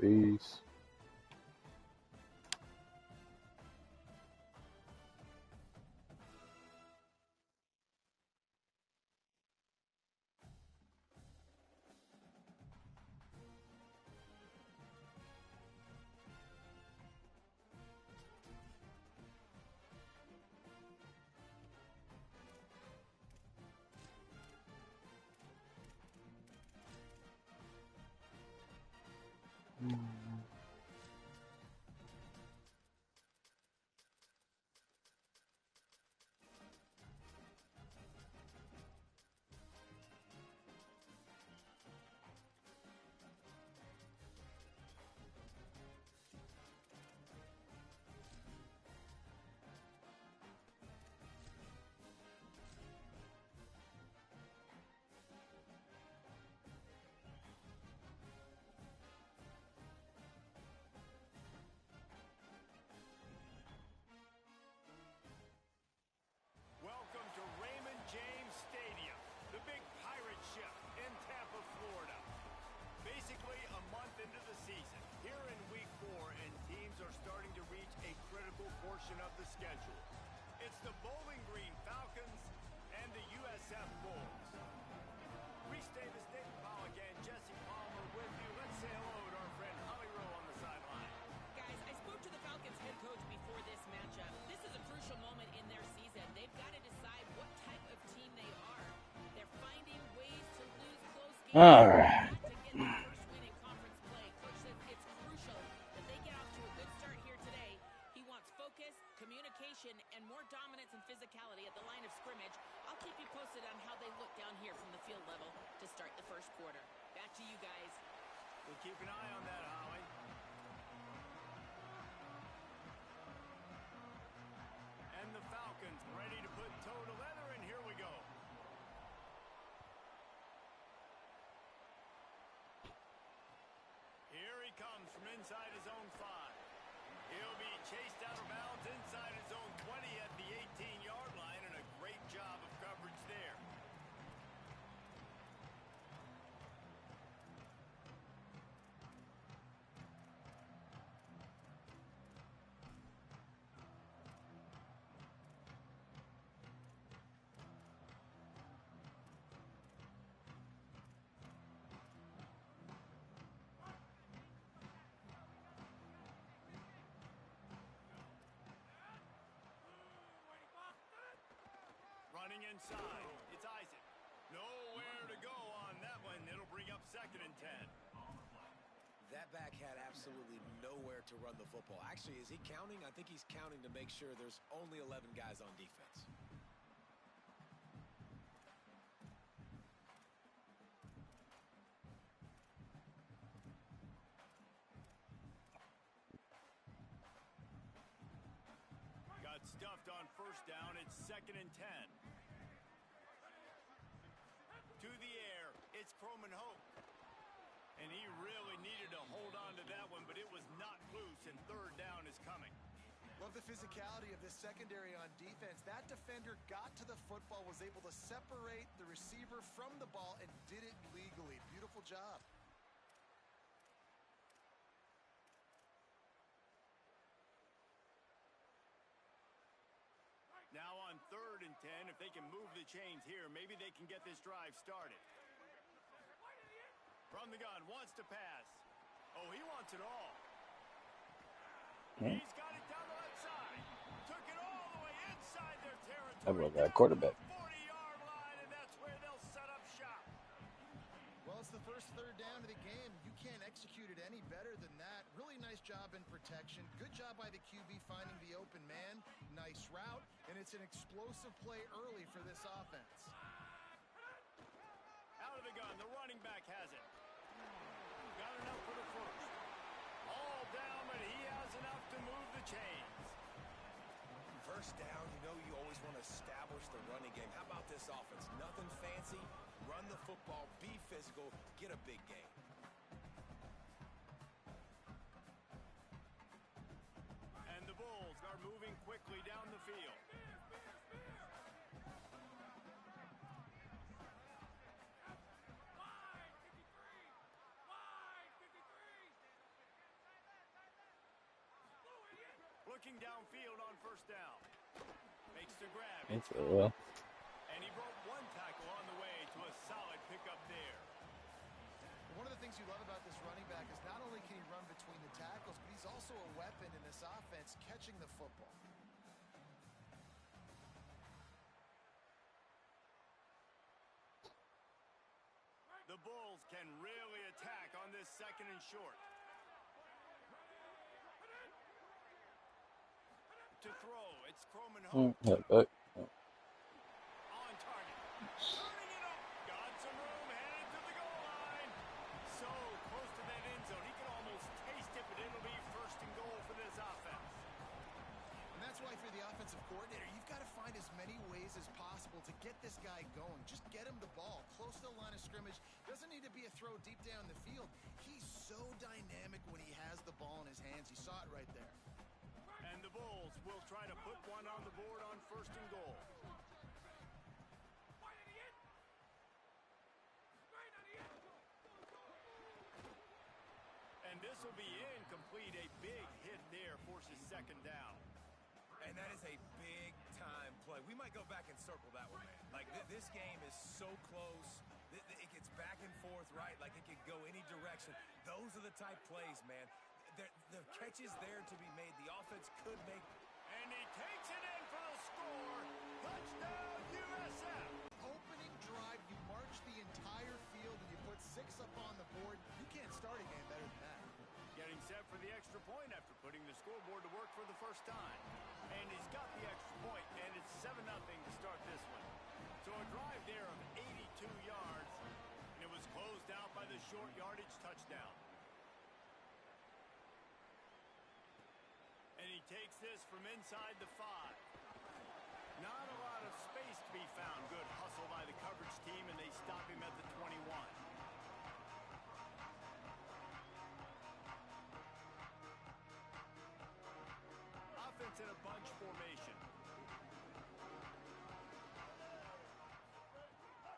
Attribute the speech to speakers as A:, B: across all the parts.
A: Peace.
B: Welcome to Raymond James Stadium, the big pirate ship in Tampa, Florida. Basically a month into the season, here in week 4, and teams are starting to reach a critical portion of the schedule. It's the Bowling Green Falcons and the USF Bulls. Reese Davis, David Pollock, and Jesse Palmer with you. Let's say hello to our friend Holly Rowe on the sideline.
C: Guys, I spoke to the Falcons head coach before this matchup. This is a crucial moment in their season. They've got to decide what type of team they are. They're finding ways to lose close games.
A: All right.
C: To get their first win in conference play. Coach says it's crucial that they get off to a good start here today. He wants focus, communication, and more dominance and physicality at the line of scrimmage. I'll keep you posted on how they look down here from the field level to start the first quarter. Back to you guys.
B: We'll keep an eye on that, Holly. And the Falcons ready to put toe to leather, and here we go. Here he comes from inside his own 5. He'll be chased out of bounds inside his own 20 at the 18-yard line, and a great job of coverage there. Running inside, it's Isaac. Nowhere to go on that one. It'll bring up 2nd and 10.
D: That back had absolutely nowhere to run the football. Actually, is he counting? I think he's counting to make sure there's only 11 guys on defense.
B: Got stuffed on 1st down. It's 2nd and 10. To the air, it's Croman Hope. And he really needed to hold on to that one, but it was not loose, and 3rd down is coming.
E: Love the physicality of this secondary on defense. That defender got to the football, was able to separate the receiver from the ball, and did it legally. Beautiful job.
B: Now on 3rd and 10, if they can move the chains here, maybe they can get this drive started. From the gun, wants to pass. Oh, he wants it all. He's got it down the left side. Took it all the way inside their territory.
A: I love that quarterback.
B: 40-yard line, and that's where they'll set up shop.
E: Well, it's the first 3rd down of the game. You can't execute it any better than that. Really nice job in protection. Good job by the QB finding the open man. Nice route, and it's an explosive play early for this offense.
B: Out of the gun, the running back has it. Got enough for the 1st. All down, but he has enough to move the chains.
D: 1st down, you know you always want to establish the running game. How about this offense? Nothing fancy. Run the football, be physical, get a big gain.
B: And the Bulls are moving quickly down the field. looking downfield on first down. Makes the grab.
A: That's
B: It's
A: real.
B: and he broke one tackle on the way to a solid pickup there.
E: One of the things you love about this running back is not only can he run between the tackles, but he's also a weapon in this offense catching the football.
B: The Bulls can really attack on this second and short. To throw, it's Croman Hope.
A: Yeah, but
B: On target. Turning it up. Got some room, headed to the goal line. So close to that end zone. He can almost taste it, but it'll be first and goal for this offense.
E: And that's why if you're the offensive coordinator, you've got to find as many ways as possible to get this guy going. Just get him the ball close to the line of scrimmage. Doesn't need to be a throw deep down the field. He's so dynamic when he has the ball in his hands. You saw it right there.
B: And the Bulls will try to put one on the board on first and goal. And this will be incomplete. A big hit there forces second down.
D: And that is a big-time play. We might go back and circle that one, man. Like, this game is so close. It gets back and forth, right? Like, it could go any direction. Those are the type plays, man. The catch is there to be made. The offense could make.
B: And he takes it in for the score. Touchdown, USF.
E: Opening drive, you march the entire field and you put 6 up on the board. You can't start a game better than that.
B: Getting set for the extra point after putting the scoreboard to work for the first time. And he's got the extra point, and it's 7-0 to start this one. So a drive there of 82 yards, and it was closed out by the short yardage touchdown. And he takes this from inside the 5. Not a lot of space to be found. Good hustle by the coverage team, and they stop him at the 21. Offense in a bunch formation.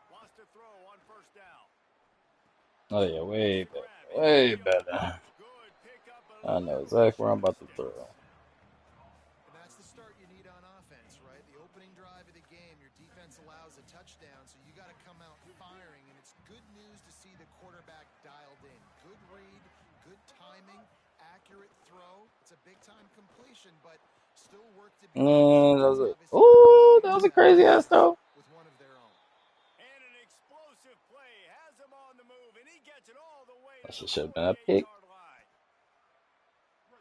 B: Wants to throw on first down.
A: oh yeah, way better, way better.
B: Good pickup.
A: I know exactly where I'm about to throw.
E: And that's the start you need on offense, right? The opening drive of the game, your defense allows a touchdown, so you got to come out firing, and it's good news to see the quarterback dialed in. Good read, good timing, accurate throw. It's a big-time completion, but still work to be
A: That was a crazy ass throw.
E: with one of their own.
B: And an explosive play has him on the move, and he gets it all the way
A: That
B: to the
A: should have been a pick.
B: 48-yard line.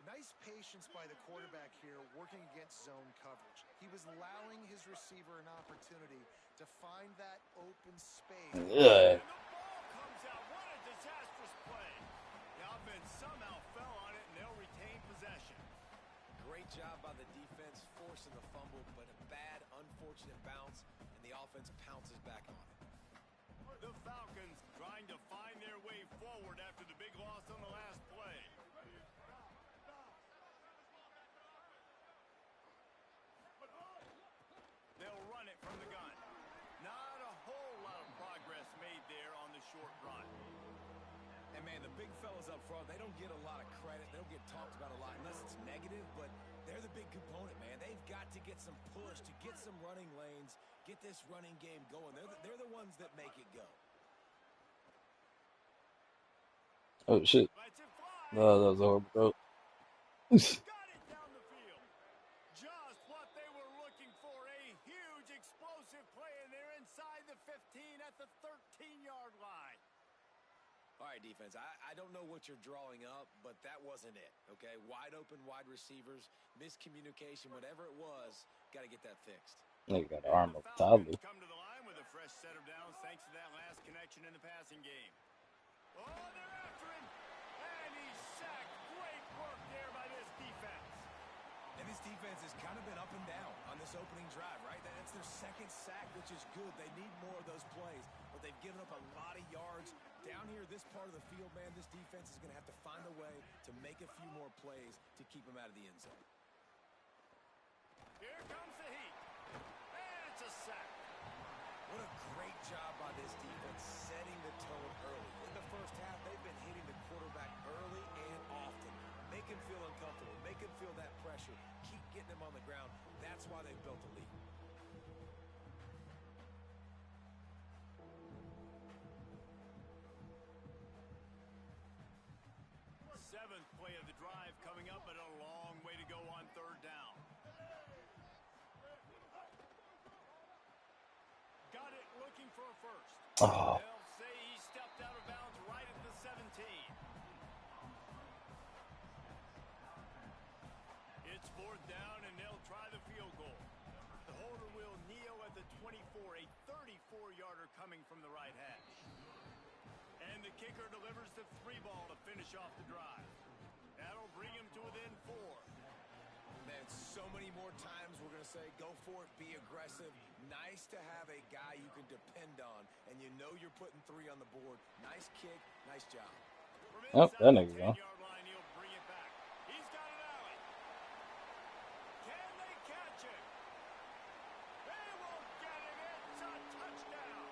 E: Nice patience by the quarterback here, working against zone coverage. He was allowing his receiver an opportunity to find that open space.
A: Yeah.
B: And the ball comes out. What a disastrous play. The offense somehow fell on it, and they'll retain possession.
D: Great job by the defense, forcing the fumble, but a bad, unfortunate bounce, and the offense pounces back on it.
B: The Falcons trying to find their way forward after the big loss on the last play. They'll run it from the gun. Not a whole lot of progress made there on the short run.
D: And, man, the big fellas up front, they don't get a lot of credit. They don't get talked about a lot unless it's negative, but they're the big component, man. They've got to get some push, to get some running lanes, get this running game going. They're the ones that make it go.
A: Oh shit.
B: Lets it fly.
A: No, that was a horrible throw.
B: Got it down the field. Just what they were looking for. A huge explosive play, and they're inside the 15 at the 13-yard line.
D: All right, defense, I don't know what you're drawing up, but that wasn't it, okay? Wide open wide receivers, miscommunication, whatever it was, got to get that fixed.
A: Nigga got an arm
B: The
A: of
B: Falcons
A: toddler.
B: come to the line with a fresh set of downs thanks to that last connection in the passing game. Oh, they're after him, and he's sacked. Great work there by this defense.
D: And this defense has kind of been up and down on this opening drive, right? That's their second sack, which is good. They need more of those plays, but they've given up a lot of yards. Down here, this part of the field, man, this defense is going to have to find a way to make a few more plays to keep them out of the end zone.
B: Here comes the heat, and it's a sack.
D: What a great job by this defense setting the tone early. In the first half, they've been hitting the quarterback early and often. Make him feel uncomfortable. Make him feel that pressure. Keep getting him on the ground. That's why they've built a lead.
B: Seventh play of the drive coming up, but a long way to go on third down. Got it looking for a first.
A: Oh.
B: They'll say he stepped out of bounds right at the 17. It's fourth down, and they'll try the field goal. The holder will kneel at the 24, a 34-yarder coming from the right hash. And the kicker delivers the 3 ball to finish off the drive. That'll bring him to within 4.
D: Man, so many more times we're going to say, go for it, be aggressive. Nice to have a guy you can depend on, and you know you're putting 3 on the board. Nice kick, nice job.
A: Oh, that nigga go.
B: 10-yard line, he'll bring it back. He's got an alley. Can they catch it? They won't get it. It's a touchdown.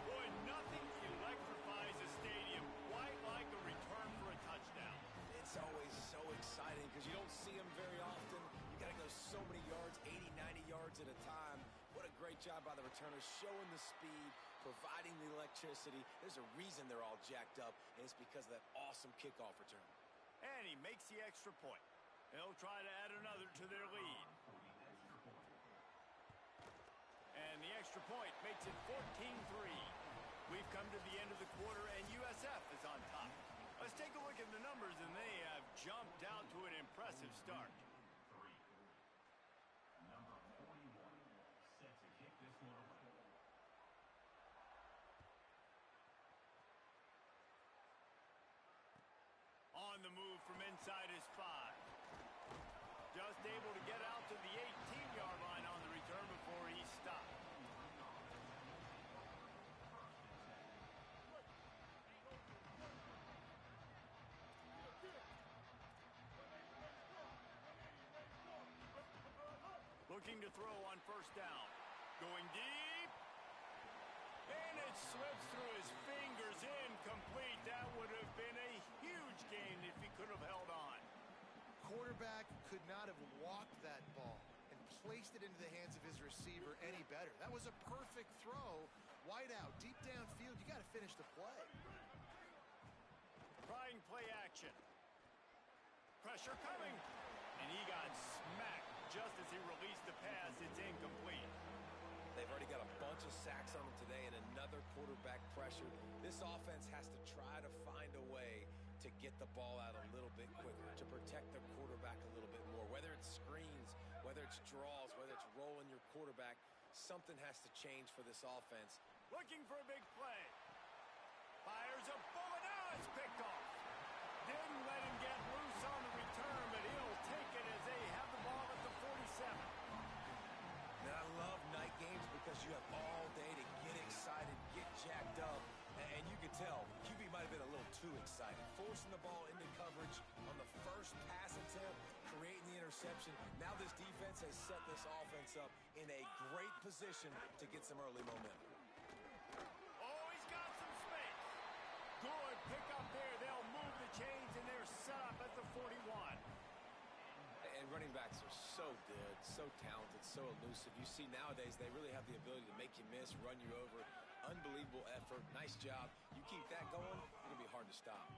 B: Boy, nothing electrifies a stadium quite like a return for a touchdown.
D: It's always so exciting because you don't see them very often. You got to go so many yards, 80, 90 yards at a time. What a great job by the returners, showing the speed, providing the electricity. There's a reason they're all jacked up, and it's because of that awesome kickoff return.
B: And he makes the extra point. They'll try to add another to their lead. And the extra point makes it 14-3. We've come to the end of the quarter, and USF is on top. Let's take a look at the numbers, and they have jumped out to an impressive start. On the move from inside his 5. Just able to get out to the 18-yard line on the return before he stopped. Looking to throw on first down. Going deep. And it slips through his fingers, incomplete. That would have been a huge gain if he could have held on.
E: Quarterback could not have walked that ball and placed it into the hands of his receiver any better. That was a perfect throw. Wide out, deep downfield. You got to finish the play.
B: Trying play action. Pressure coming. And he got smacked just as he released the pass. It's incomplete.
D: They've already got a bunch of sacks on them today and another quarterback pressure. This offense has to try to find a way to get the ball out a little bit quicker, to protect their quarterback a little bit more. Whether it's screens, whether it's draws, whether it's rolling your quarterback, something has to change for this offense.
B: Looking for a big play. Fires a bullet. Now it's picked off. Didn't let him get loose on the return, but he'll take it as they have the ball at the 47.
D: And I love night games because you have all day to get excited, get jacked up, and you can tell QB might have been a little too excited. Forcing the ball into coverage on the first pass attempt, creating the interception. Now this defense has set this offense up in a great position to get some early momentum.
B: Oh, he's got some space. Good pick up there. They'll move the chains, and they're set up at the 41.
D: And running backs are so good, so talented, so elusive. You see nowadays they really have the ability to make you miss, run you over. Unbelievable effort. Nice job. You keep that going, it'll be hard to stop.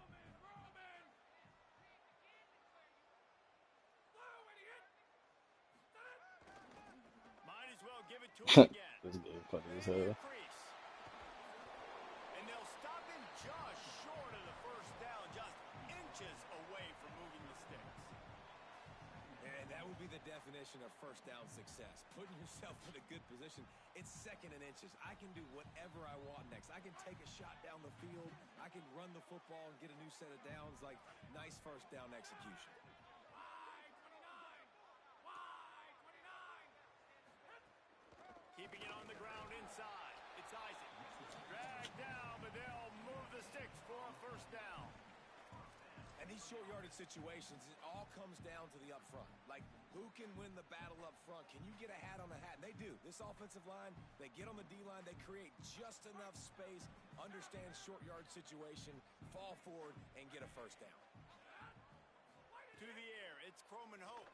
B: Might as well give it to him again.
A: This game funny as hell.
B: And they'll stop him just short of the first down, just inches away from moving the sticks.
D: And that would be the definition of first down success. Putting yourself in a good position. It's second and inches. I can do whatever I want next. I can take a shot down the field. I can run the football and get a new set of downs. Like, nice first down execution.
B: Keeping it on the ground inside. It's Isaac. Dragged down, but they'll move the sticks for a first down.
D: And these short yardage situations, it all comes down to the up front. Like, who can win the battle up front? Can you get a hat on a hat? And they do. This offensive line, they get on the D-line, they create just enough space, understand short yard situation, fall forward, and get a first down.
B: To the air. It's Croman Hope.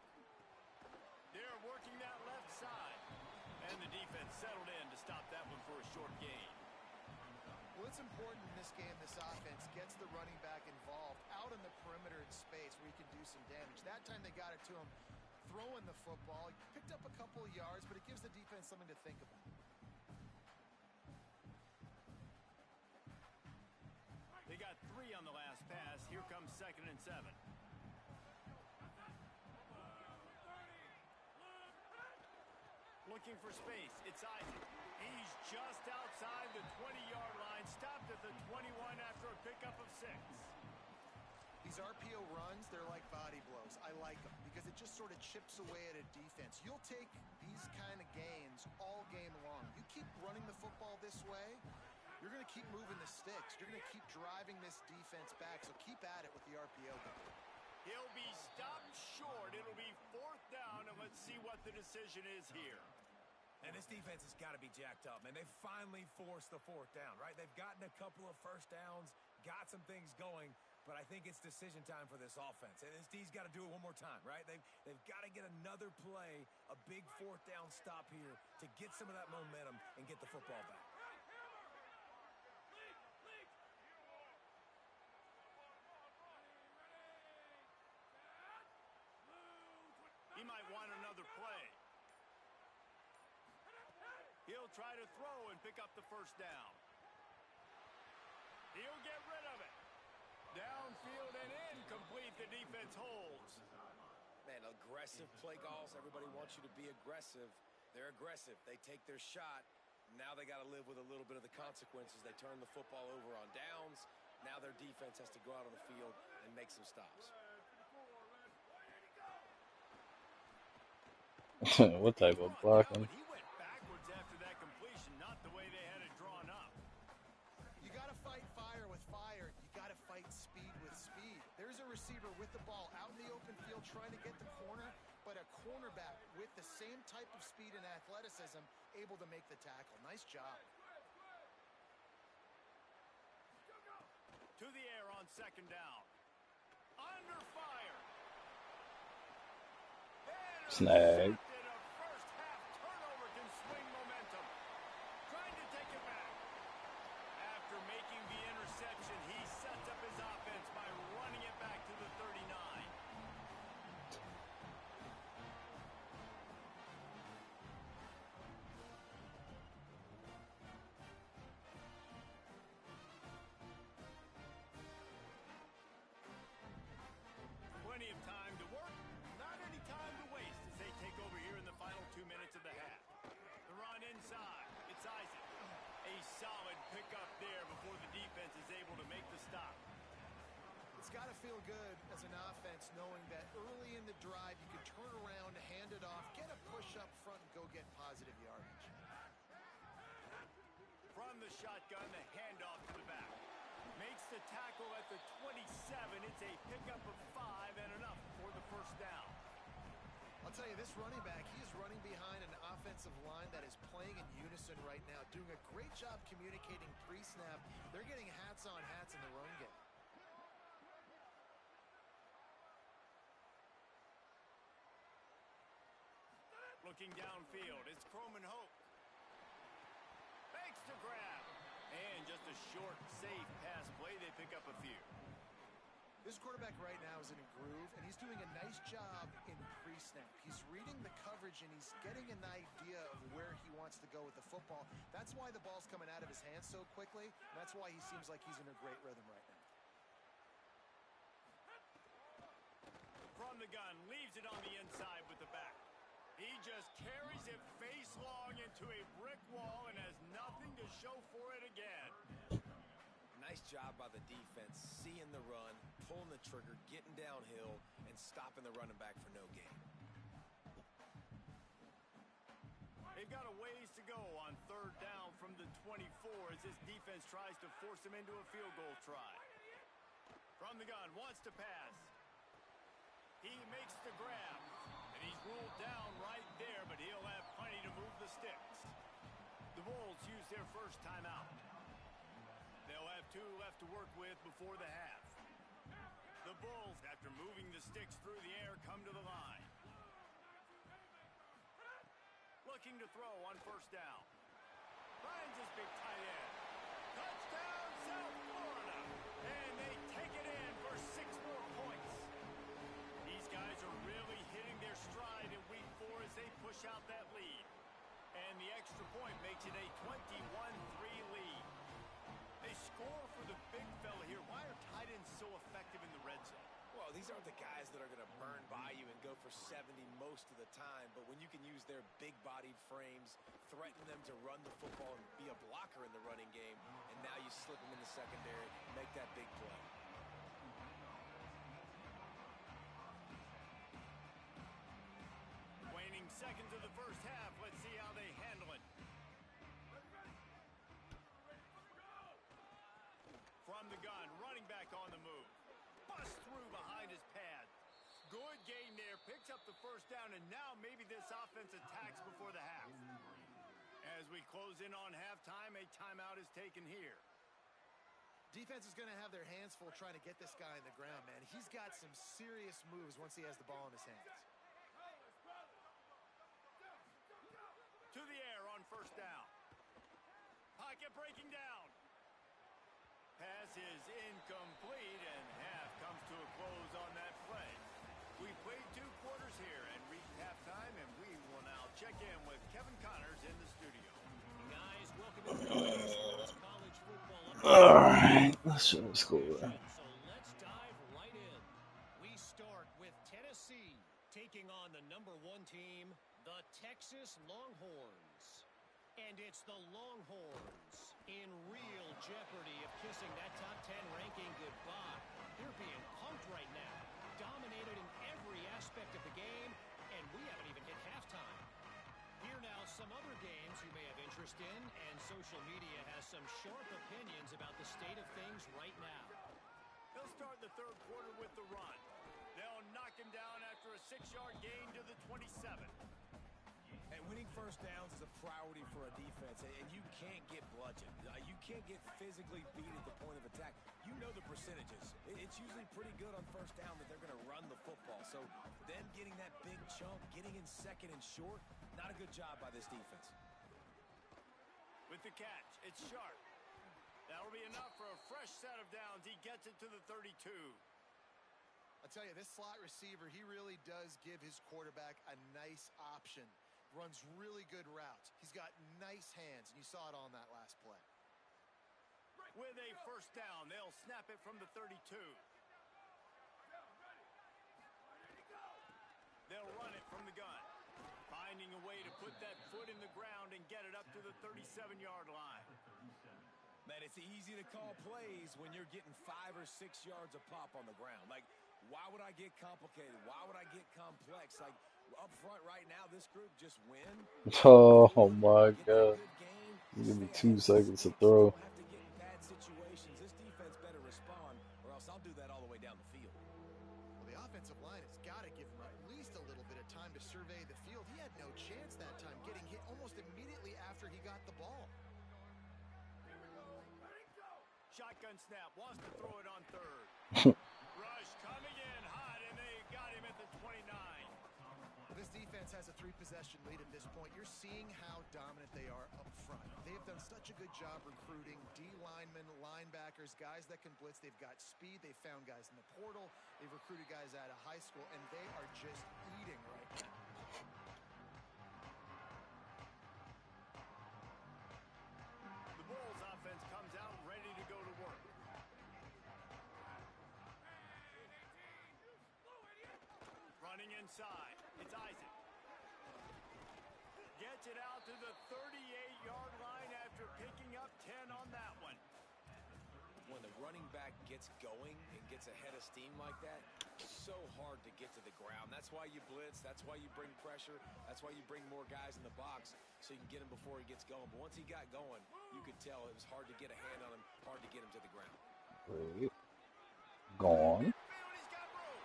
B: They're working that left side. And the defense settled in to stop that one for a short gain.
E: Well, it's important in this game this offense gets the running back involved out in the perimeter in space where he can do some damage. That time they got it to him throwing the football. He picked up a couple of yards, but it gives the defense something to think about.
B: They got 3 on the last pass. Here comes 2nd and 7. Looking for space. It's Isaac. He's just outside the 20-yard line. Stopped at the 21 after a pickup of 6.
E: These RPO runs, they're like body blows. I like them because it just sort of chips away at a defense. You'll take these kind of gains all game long. You keep running the football this way, you're going to keep moving the sticks. You're going to keep driving this defense back, so keep at it with the RPO game.
B: He'll be stopped short. It'll be 4th down, and let's see what the decision is here.
D: And this defense has got to be jacked up, man. They've finally forced the 4th down, right? They've gotten a couple of first downs, got some things going, but I think it's decision time for this offense. And this D's got to do it one more time, right? They've got to get another play, a big 4th down stop here to get some of that momentum and get the football back.
B: He might want another play. He'll try to throw and pick up the 1st down. He'll get rid of it. Downfield and incomplete. The defense holds.
D: Man, aggressive play calls. Everybody wants you to be aggressive. They're aggressive. They take their shot. Now they got to live with a little bit of the consequences. They turn the football over on downs. Now their defense has to go out on the field and make some stops.
A: What type of blocking?
B: He went backwards after that completion, not the way they had it drawn up.
E: You got to fight fire with fire. You got to fight speed with speed. There's a receiver with the ball out in the open field trying to get the corner, but a cornerback with the same type of speed and athleticism able to make the tackle. Nice job.
B: To the air on 2nd down. Under fire.
A: Snag.
B: A first half turnover can swing momentum. Trying to take it back. After making the interception, he sets up his offense by running it back to the 39. Plenty of time to work, not any time to waste as they take over here in the final 2 minutes of the half. The run inside, it's Isaac. A solid pickup there before the defense is able to make the stop.
E: It's got to feel good as an offense knowing that early in the drive you can turn around, hand it off, get a push up front, and go get positive yardage.
B: From the shotgun, the handoff to the back. Makes the tackle at the 27. It's a pickup of 5 and enough for the 1st down.
E: I'll tell you, this running back, he is running behind an offensive line that is playing in unison right now, doing a great job communicating pre-snap. They're getting hats on hats in the run game.
B: Looking downfield, it's Croman Hope. Makes the grab. And just a short, safe pass play. They pick up a few.
E: This quarterback right now is in a groove, and he's doing a nice job in pre-snap. He's reading the coverage, and he's getting an idea of where he wants to go with the football. That's why the ball's coming out of his hands so quickly, and that's why he seems like he's in a great rhythm right now.
B: From the gun, leaves it on the inside with the back. He just carries it face long into a brick wall and has nothing to show for it again.
D: Nice job by the defense, seeing the run, pulling the trigger, getting downhill, and stopping the running back for no gain.
B: They've got a ways to go on 3rd down from the 24 as this defense tries to force him into a field goal try. From the gun, wants to pass. He makes the grab. And he's ruled down right there, but he'll have plenty to move the sticks. The Bulls use their first timeout. They'll have 2 left to work with before the half. The Bulls, after moving the sticks through the air, come to the line. Looking to throw on first down. Finds his big tight end. Touchdown, South Florida. And they take it in for 6 more points. These guys are really hitting their stride in week 4 as they push out that lead. And the extra point makes it a 21-3 lead. They score for the big fella here. Why are tight ends so effective in the red zone?
D: Well, these aren't the guys that are going to burn by you and go for 70 most of the time, but when you can use their big-bodied frames, threaten them to run the football and be a blocker in the running game, and now you slip them in the secondary, make that big play.
B: Waning seconds of the first half. Let's see how they handle it. From the gun, running back on the move. Bust through behind his pad. Good game there. Picks up the first down, and now maybe this offense attacks before the half. As we close in on halftime, a timeout is taken here.
E: Defense is going to have their hands full trying to get this guy in the ground, man. He's got some serious moves once he has the ball in his hands.
B: To the air on first down. Pocket breaking down. Pass is incomplete, and half comes to a close on that play. We played 2 quarters here and reached halftime, and we will now check in with Kevin Connors in the studio.
F: Guys, welcome to college football.
A: All right, let's show the score.
F: So let's dive right in. We start with Tennessee taking on the number 1 team, the Texas Longhorns. And it's the Longhorns in real jeopardy of kissing that top 10 ranking goodbye. They're being punked right now, dominated in every aspect of the game, and we haven't even hit halftime. Here now some other games you may have interest in, and social media has some sharp opinions about the state of things right now.
B: They'll start the 3rd quarter with the run. They'll knock him down after a 6-yard gain to the 27.
D: And winning first downs is a priority for a defense, and you can't get bludgeoned. You can't get physically beat at the point of attack. You know the percentages. It's usually pretty good on first down that they're going to run the football. So them getting that big chunk, getting in 2nd and short, not a good job by this defense.
B: With the catch, it's Sharp. That'll be enough for a fresh set of downs. He gets it to the 32.
E: I'll tell you, this slot receiver, he really does give his quarterback a nice option. Runs really good routes. He's got nice hands, and you saw it on that last play.
B: With a first down, they'll snap it from the 32. They'll run it from the gun. Finding a way to put that foot in the ground and get it up to the 37-yard line.
D: Man, it's easy to call plays when you're getting 5 or 6 yards a pop on the ground. Like, why would I get complicated? Why would I get complex? Like, up front right now, this group just win.
A: Oh my God. Give me 2 seconds to throw.
D: Don't have to get in bad situations. This defense better respond, or else I'll do that all the way down the field.
E: Well, the offensive line has got to give him at least a little bit of time to survey the field. He had no chance that time, getting hit almost immediately after he got the ball.
B: Shotgun snap, wants to throw it on 3rd. Rush coming in hot, and they got him at the 29.
E: This defense has a 3-possession lead at this point. You're seeing how dominant they are up front. They've done such a good job recruiting D linemen, linebackers, guys that can blitz. They've got speed. They've found guys in the portal. They've recruited guys out of high school, and they are just eating right now.
B: The Bulls offense comes out ready to go to work. Running inside. It's Isaac. Gets it out to the 38-yard line after picking up 10 on that one.
D: When the running back gets going and gets ahead of steam like that, so hard to get to the ground. That's why you blitz. That's why you bring pressure. That's why you bring more guys in the box so you can get him before he gets going. But once he got going, you could tell it was hard to get a hand on him, hard to get him to the ground.
A: Wait. Gone.
B: He's got room.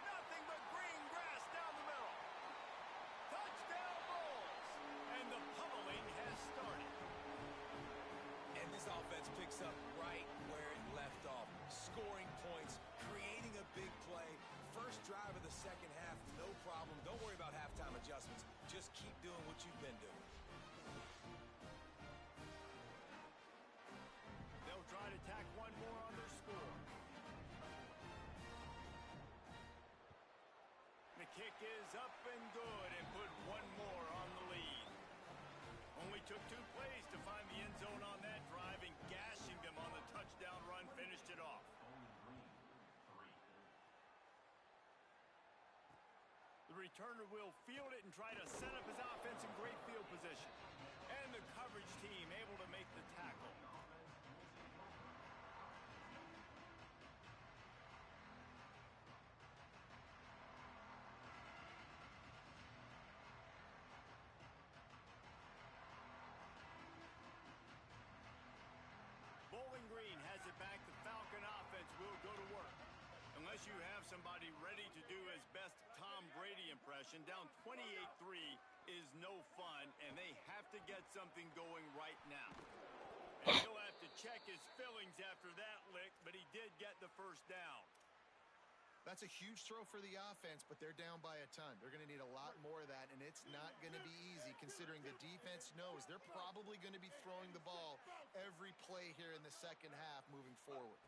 B: Nothing but green grass down the middle. Touchdown Bulls. And the pummeling has started.
D: And this offense picks up right where it left off. Scoring points, creating a big just keep doing what you've been doing.
B: They'll try to tack one more on their score. The kick is up and good and put one more on the lead. Only took 2 plays to find the end zone on that drive, and gashing them on the touchdown run finished it off. The returner will field it and try to set up his offense in great field position. And the coverage team able to make the tackle. Bowling Green has it back. The Falcon offense will go to work. Unless you have somebody ready to do his best Tom Brady impression, down 28-3 is no fun, and they have to get something going right now. And he'll have to check his fillings after that lick, but he did get the first down.
E: That's a huge throw for the offense, but they're down by a ton. They're going to need a lot more of that, and it's not going to be easy considering the defense knows they're probably going to be throwing the ball every play here in the second half moving forward.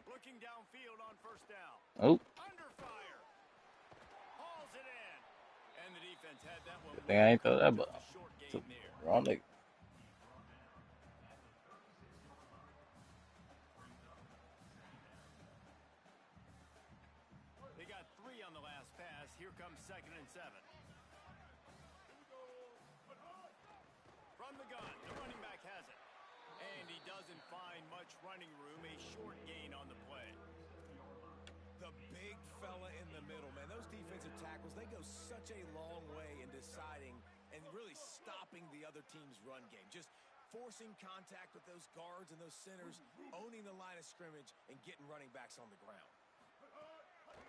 B: Looking downfield on first down.
A: Oh,
B: Under fire. Hauls it in. And the defense had that one.
A: good thing I ain't throw that
B: Just
A: ball.
B: a short gain
A: Took
B: there.
A: the wrong nigga.
B: They got 3 on the last pass. Here comes 2nd and 7. From the gun, the running back has it. And he doesn't find much running room. A short gain on the play.
D: The big fella in the middle, man. Those defensive tackles, they go such a long way in deciding and really stopping the other team's run game. Just forcing contact with those guards and those centers, owning the line of scrimmage, and getting running backs on the ground.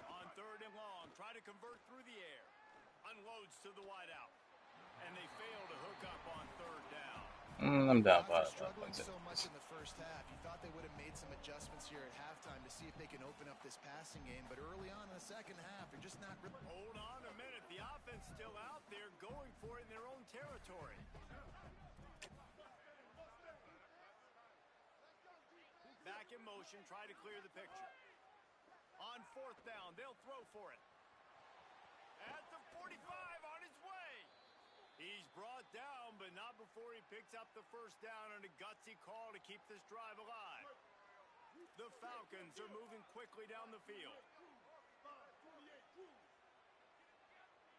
B: On 3rd and long, try to convert through the air. Unloads to the wideout. And they fail to hook up on 3rd down.
A: I'm down by
E: Guys are struggling so much in the first half. You thought they would have made some adjustments here at halftime to see if they can open up this passing game, but early on in the second half, they're just not really...
B: Hold on a minute. The offense still out there going for it in their own territory. Back in motion, try to clear the picture. On 4th down, they'll throw for it. At the 45, on his way. He's brought down, but not before he picks up the first down on a gutsy call to keep this drive alive. The Falcons are moving quickly down the field.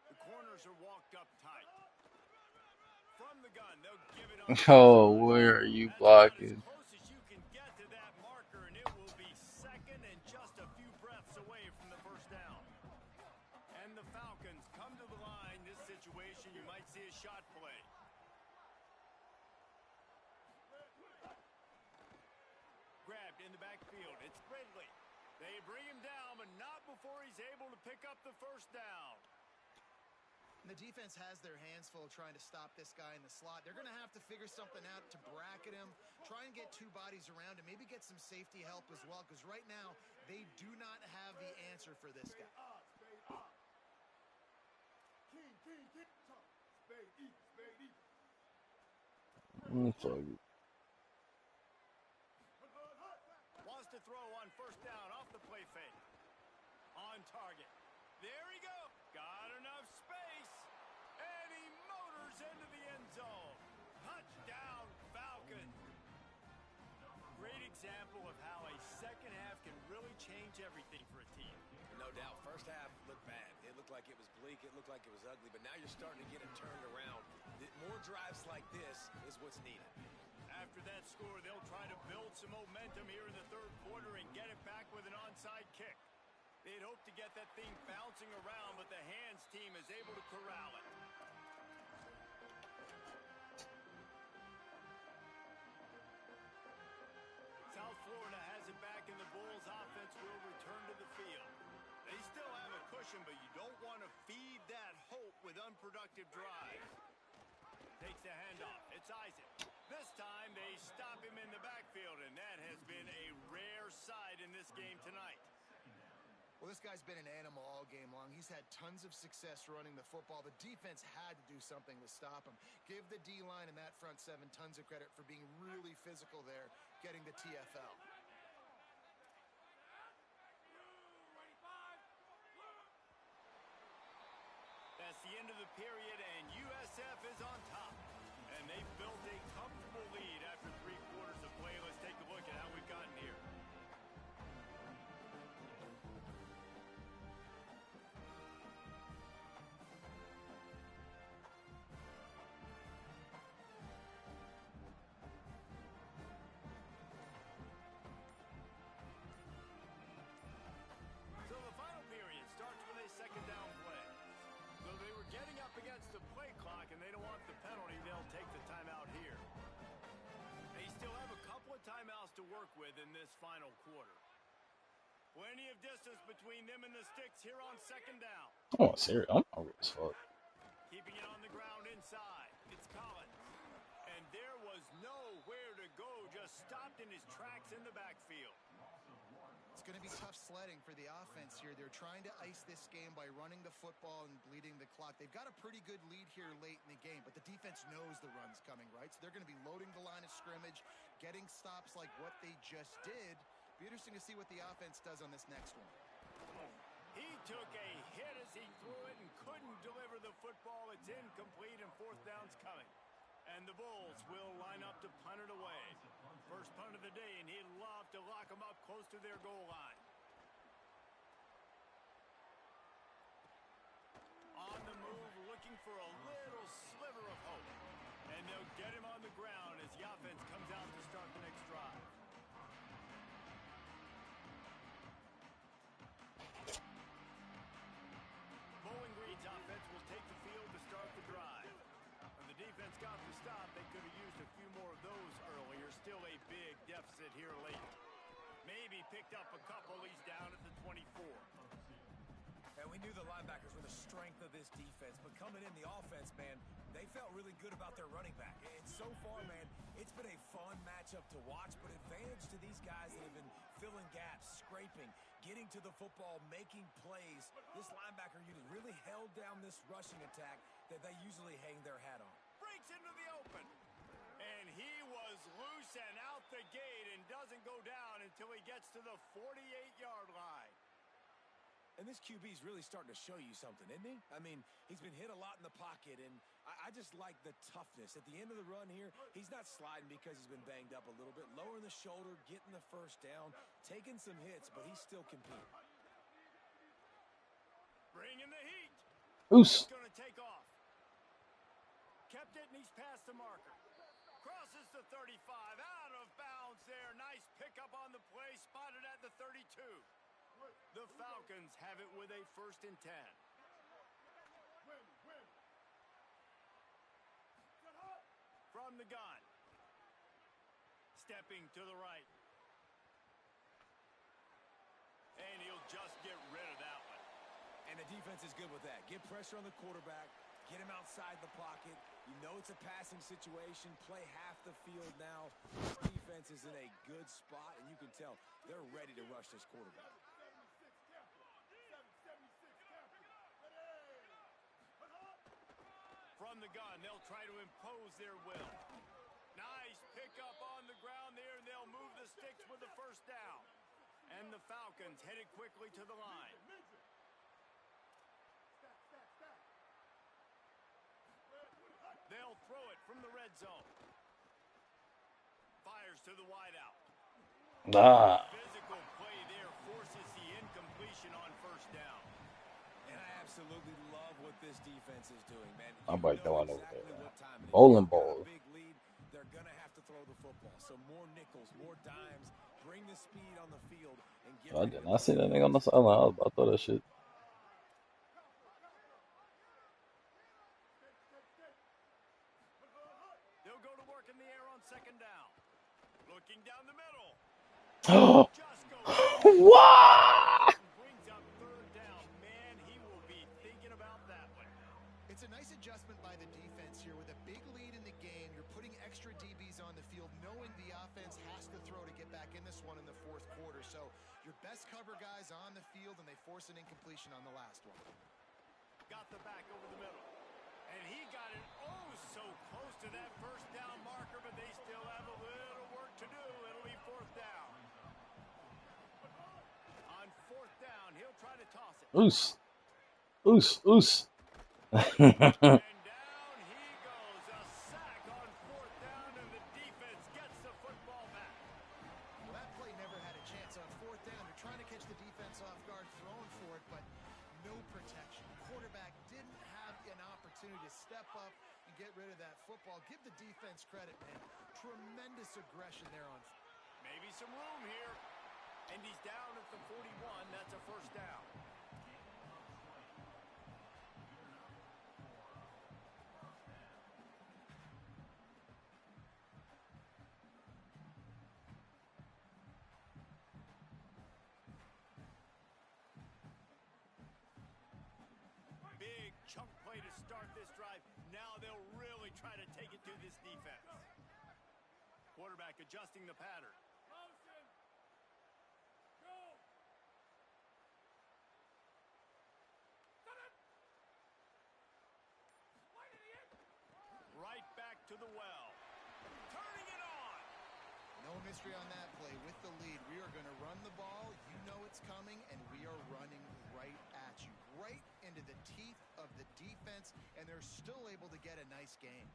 B: The corners are walked up tight. From the gun, they'll give it on.
A: Oh, where are you blocking?
B: That's about as close as you can get to that marker, and it will be 2nd and just a few breaths away from the first down. And the Falcons come to the line. This situation, you might see a shot play. Grabbed in the backfield. It's Ridley. They bring him down, but not before he's able to pick up the first down.
E: And the defense has their hands full trying to stop this guy in the slot. They're going to have to figure something out to bracket him, try and get 2 bodies around him, maybe get some safety help as well, because right now they do not have the answer for this guy.
A: Sorry.
B: Wants to throw on first down off the play fake. On target. There he goes. Got enough space. And he motors into the end zone. Touchdown, Falcons. Great example of how a second half can really change everything for a team.
D: No doubt. First half looked bad. It looked like it was bleak. It looked like it was ugly. But now you're starting to get it turned around. More drives like this is what's needed.
B: After that score, they'll try to build some momentum here in the 3rd quarter and get it back with an onside kick. They'd hope to get that thing bouncing around, but the hands team is able to corral it. South Florida has it back, and the Bulls offense will return to the field. They still have a cushion, but you don't want to feed that hope with unproductive drives. Takes the handoff. It's Isaac. This time they stop him in the backfield, and that has been a rare sight in this game tonight.
E: Well, this guy's been an animal all game long. He's had tons of success running the football. The defense had to do something to stop him. Give the D-line and that front seven tons of credit for being really physical there, getting the TFL.
B: That's the end of the period, and USF is on top. And they've built a comfortable lead after 3 quarters of play. Let's take a look at how we've gotten here. So the final period starts with a second down play. So they were getting up against the play clock, and they don't want the penalty. They'll take the timeout here. They still have a couple of timeouts to work with in this final quarter. Plenty of distance between them and the sticks here on second down.
A: Oh, serious? I'm hungry as fuck.
B: Keeping it on the ground inside. It's Collins. And there was nowhere to go, just stopped in his tracks in the backfield.
E: It's going to be tough sledding for the offense here. They're trying to ice this game by running the football and bleeding the clock. They've got a pretty good lead here late in the game, but the defense knows the run's coming, right? So they're going to be loading the line of scrimmage, getting stops like what they just did. Be interesting to see what the offense does on this next one.
B: He took a hit as he threw it and couldn't deliver the football. It's incomplete and 4th down's coming. And the Bulls will line up to punt it away. First punt of the day, and he'd love to lock them up close to their goal line. On the move, looking for a little sliver of hope. And they'll get him on the ground as the offense comes out to start the next drive. Bowling Green's offense will take the field to start the drive. When the defense got the stop, they could have used a few more of those earlier. Still a big deficit here late. Maybe picked up a couple. He's down at the 24.
D: And we knew the linebackers were the strength of this defense, but coming in the offense, man, they felt really good about their running back. And so far, man, it's been a fun matchup to watch, but advantage to these guys that have been filling gaps, scraping, getting to the football, making plays. This linebacker unit really held down this rushing attack that they usually hang their hat on.
B: Breaks into the open. And he was loose and out the gate and doesn't go down until he gets to the 48-yard line.
D: And this QB's really starting to show you something, isn't he? I mean, he's been hit a lot in the pocket, and I just like the toughness. At the end of the run here, he's not sliding because he's been banged up a little bit. Lowering the shoulder, getting the first down, taking some hits, but he's still competing.
B: Bringing the heat.
A: Oos.
B: He's going to take off. Kept it, and he's past the marker. Crosses the 35. Out of bounds there. Nice pickup on the play. Spotted at the 32. The Falcons have it with a 1st and 10. From the gun. Stepping to the right. And he'll just get rid of that one.
D: And the defense is good with that. Get pressure on the quarterback. Get him outside the pocket. You know it's a passing situation. Play half the field now. This defense is in a good spot, and you can tell they're ready to rush this quarterback.
B: From the gun, they'll try to impose their will. Nice pickup on the ground there, and they'll move the sticks with the 1st down. And the Falcons headed quickly to the line. They'll throw it from the red zone. Fires to the wideout. Physical play there forces the incompletion on 1st down.
D: And I absolutely love what this defense is doing, man.
A: I'm about to go on over
D: exactly
A: there, man.
D: what time it is.
A: Bowling
D: They've got
A: ball.
D: a big lead. They're going to have to throw the football. So more nickels, more dimes. Bring the speed on the field and get
A: I
D: ready
A: did
D: to
A: not see
D: throw
A: that
D: the
A: nigga on the sideline. I was about to throw that shit.
B: They'll go to work in the air on 2nd down. Looking down the middle. Just goes
A: What?
B: brings up 3rd down. Man, he will be thinking about that one.
E: It's a nice adjustment by the defense here. With a big lead in the game, you're putting extra DBs on the field, knowing the offense has to throw to get back in this one in the 4th quarter. So Your best cover guys on the field, and they force an incompletion on the last one.
B: Got the back over the middle. And he got it so close to that first down marker, but they still have a little work to do. It'll be fourth down. On fourth down, he'll try to toss it.
A: Oos. Oos. Oos.
B: And down he goes. A sack on fourth down, and the defense gets the football back.
E: Well, that play never had a chance on fourth down. They're trying to catch the defense off guard, throwing for it, but no protection. Quarterback didn't have an opportunity to step up and get rid of that football. Give the defense credit, man. Tremendous aggression there on.
B: Maybe some room here. And he's down at the 41. That's a first down. Big chunk play to start this drive. Now they'll really try to take it to this defense. Quarterback adjusting the pattern. Motion. Go. Right back to the well. Turning it on.
E: No mystery on that play. With the lead, we are going to run the ball. You know it's coming, and we are running right at you. Right into the teeth of the defense, and they're still able to get a nice game.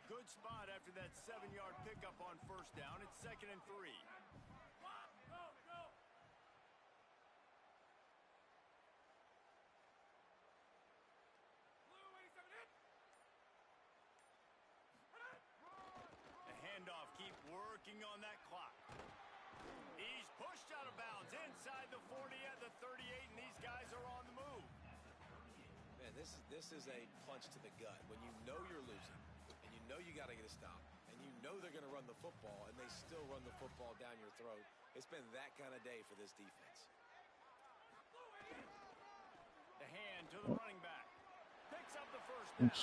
B: Good spot after that 7-yard pickup on first down. It's 2nd and 3. The handoff, keep working on that clock. He's pushed out of bounds inside the 40 at the 38, and these guys are on the move.
D: Man, this is a punch to the gut. When you know you're losing, and you know you got to get a stop, and you know they're going to run the football, and they still run the football down your throat. It's been that kind of day for this defense.
B: The hand to the running back. Picks up the first down.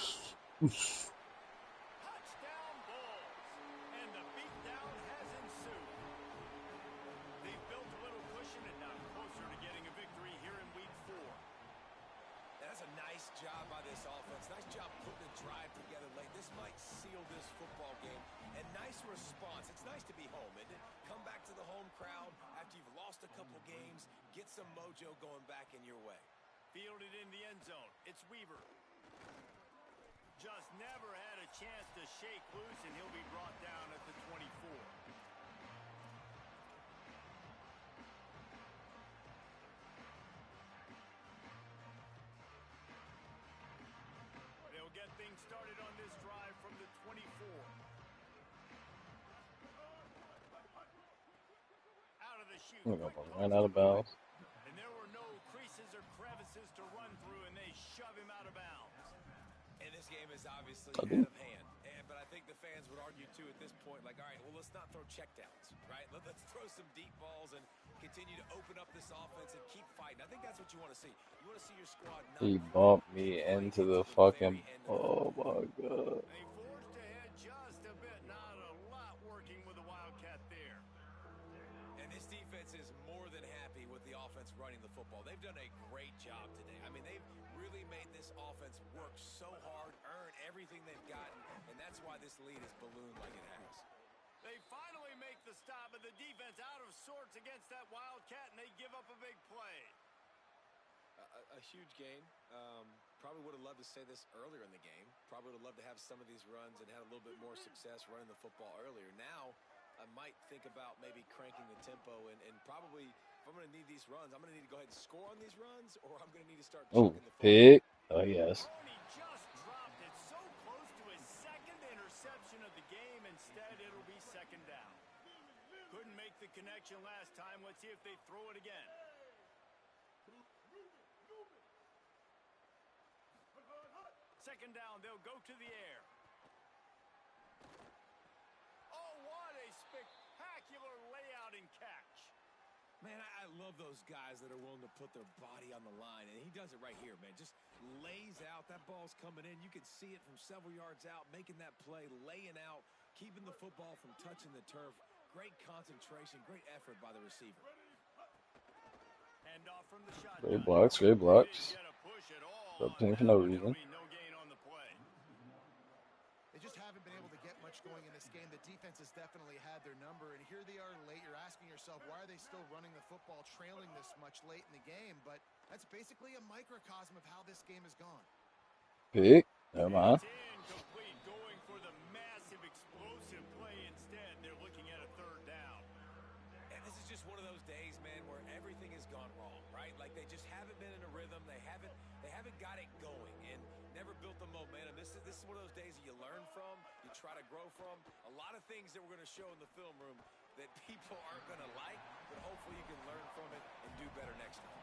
B: Touchdown Bulls. And the beatdown has ensued. They've built a little cushion and now closer to getting a victory here in week 4.
D: That's a nice job by this offense. Nice job putting a drive together late. This might seal this football game. And nice response. It's nice to be home, isn't it? Come back to the home crowd after you've lost a couple games. Get some mojo going back in your way.
B: Fielded in the end zone. It's Weaver. Just never had a chance to shake loose, and he'll be brought down at the 24. They'll get things started on this drive from the 24. Out of the chute.
A: Ran out of bounds.
B: And there were no creases or crevices to run through, and they shove him out of bounds.
D: And this game is obviously out of hand. But I think the fans would argue, too, at this point, like, all right, well, let's not throw checkdowns, right? Let's throw some deep balls and continue to open up this offense and keep fighting. I think that's what you want to see. You want to see your squad not...
A: He bumped me into the fucking... Oh, my God.
B: They forced ahead just a bit. Not a lot working with the Wildcat there.
D: And this defense is more than happy with the offense running the football. They've done a great job today. I mean, they've really made this offense work so hard, earn everything they've gotten, and that's why this lead has ballooned like it has.
B: They finally make the stop, but the defense out of sorts against that Wildcat, and they give up a big play.
D: A huge game. Probably would have loved to say this earlier in the game. Probably would have loved to have some of these runs and had a little bit more success running the football earlier. Now, I might think about maybe cranking the tempo and probably, if I'm going to need these runs, I'm going to need to go ahead and score on these runs, or I'm going to need to start
A: Oh,
D: chucking the football.
A: pig. Oh, yes.
B: He just dropped it so close to his second interception of the game. Instead, it'll be second down. Couldn't make the connection last time. Let's see if they throw it again. Second down, they'll go to the air. Oh, what a spectacular layout and catch.
D: Man, I love those guys that are willing to put their body on the line, and he does it right here, man. Just lays out. That ball's coming in. You can see it from several yards out, making that play, laying out, keeping the football from touching the turf. Great concentration, great effort by the receiver.
B: Hand off from the shotgun.
A: Great blocks, great blocks.
B: Didn't get a push at all
A: Double
B: on
A: team for
B: that
A: no
B: one.
A: reason.
B: It'll be no gain on the play.
E: They just haven't been able to get much going in this game. The defense has definitely had their number, and here they are late. You're asking yourself, why are they still running the football, trailing this much late in the game? But that's basically a microcosm of how this game has gone.
A: Pick. Never mind.
B: It's incomplete, going for the massive explosive play instead. They're looking at a third down.
D: And this is just one of those days, man, where everything has gone wrong, right? Like they just haven't been in a rhythm. They haven't got it going and never built the momentum. This is one of those days that you learn from, you try to grow from. A lot of things that we're going to show in the film room that people aren't going to like, but hopefully you can learn from it and do better next time.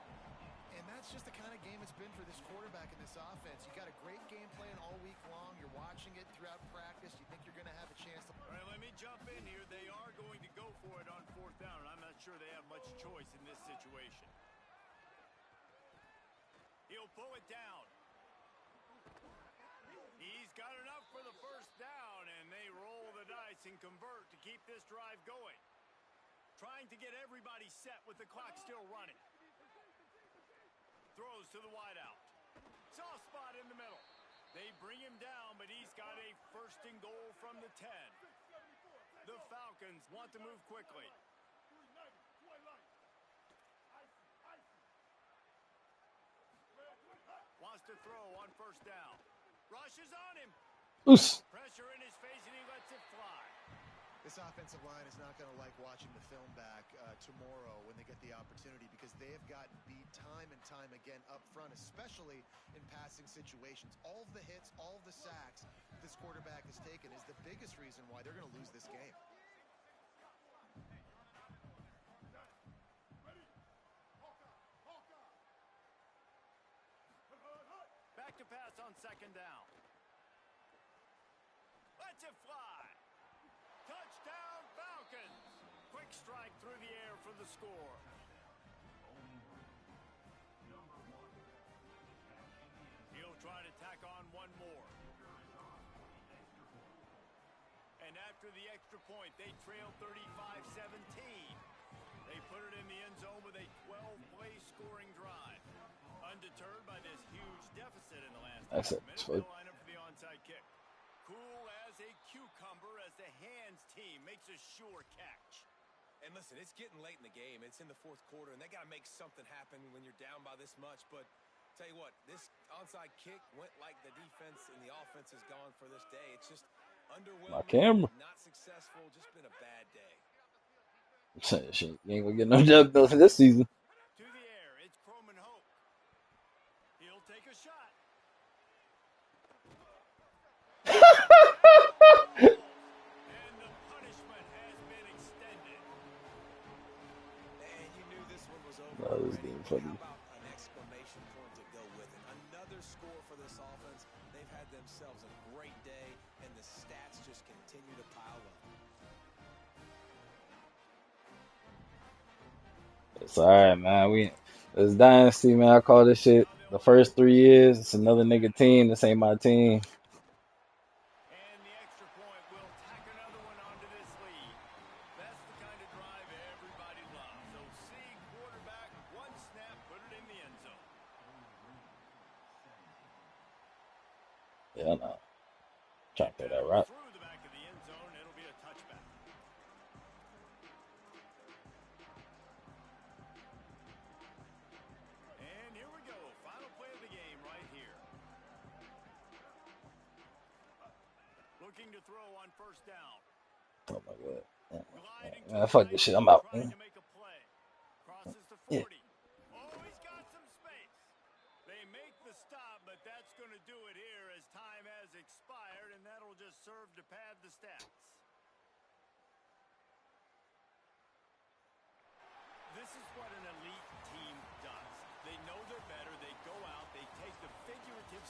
E: And that's just the kind of game it's been for this quarterback in this offense. You got a great game plan all week long. You're watching it throughout practice. You think you're going to have a chance to...
B: All right, let me jump in here. They are going to go for it on fourth down, and I'm not sure they have much choice in this situation. He'll pull it down. He's got enough for the first down, and they roll the dice and convert to keep this drive going. Trying to get everybody set with the clock still running. Throws to the wideout. Soft spot in the middle. They bring him down, but he's got a first and goal from the 10. The Falcons want to move quickly. Wants to throw on first down. Rushes on him.
A: Oos.
B: Pressure in his face, and he lets it fly.
E: This offensive line is not going to like watching the film back tomorrow when they get the opportunity, because they have gotten beat time and time again up front, especially in passing situations. All of the hits, all of the sacks this quarterback has taken is the biggest reason why they're going to lose this game.
B: Back to pass on second down. Lets it fly. Touchdown Falcons. Quick strike through the air for the score. He'll try to tack on one more. And after the extra point, they trail 35-17. They put it in the end zone with a 12-play scoring drive. Undeterred by this huge deficit in the last minute, they'll line up for the onside kick. Cool as a cucumber as the hands team makes a sure catch.
D: And listen, it's getting late in the game. It's in the fourth quarter, and they got to make something happen when you're down by this much. But tell you what, this onside kick went like the defense and the offense has gone for this day. It's just underwhelming, not successful, just been a bad day.
A: Shit, you ain't gonna get no job done for this season.
B: To the air, it's Croman Hope. He'll take a shot. And the punishment has been extended.
D: And you knew this one was over.
A: That was getting funny.
D: How about an exclamation point to go with it? Another score for this offense. They've had themselves a great day, and the stats just continue to pile up.
A: It's alright, man. This Dynasty, man. I call this shit the first 3 years. It's another nigga team. This ain't my team.
B: And the extra point will tack another one onto this lead. That's the kind of drive everybody loves. So see quarterback, one snap, put it in the end zone.
A: Yeah, I know. Trying to throw that route.
B: Through the back of the end zone, it'll be a touchback. And here we go. Final play of the game right here. Looking to throw on first down.
A: Oh my god.
B: Gliding to
A: Man,
B: the
A: fuck this shit. I'm out.
B: trying to make a play. Crosses the 40.
A: Yeah.
B: Oh, he's got some space. They make the stop, but that's going to do it here as time has expired, and that'll just serve to pad the stats. This is what an elite team does. They know they're better. They go out. They take the figurative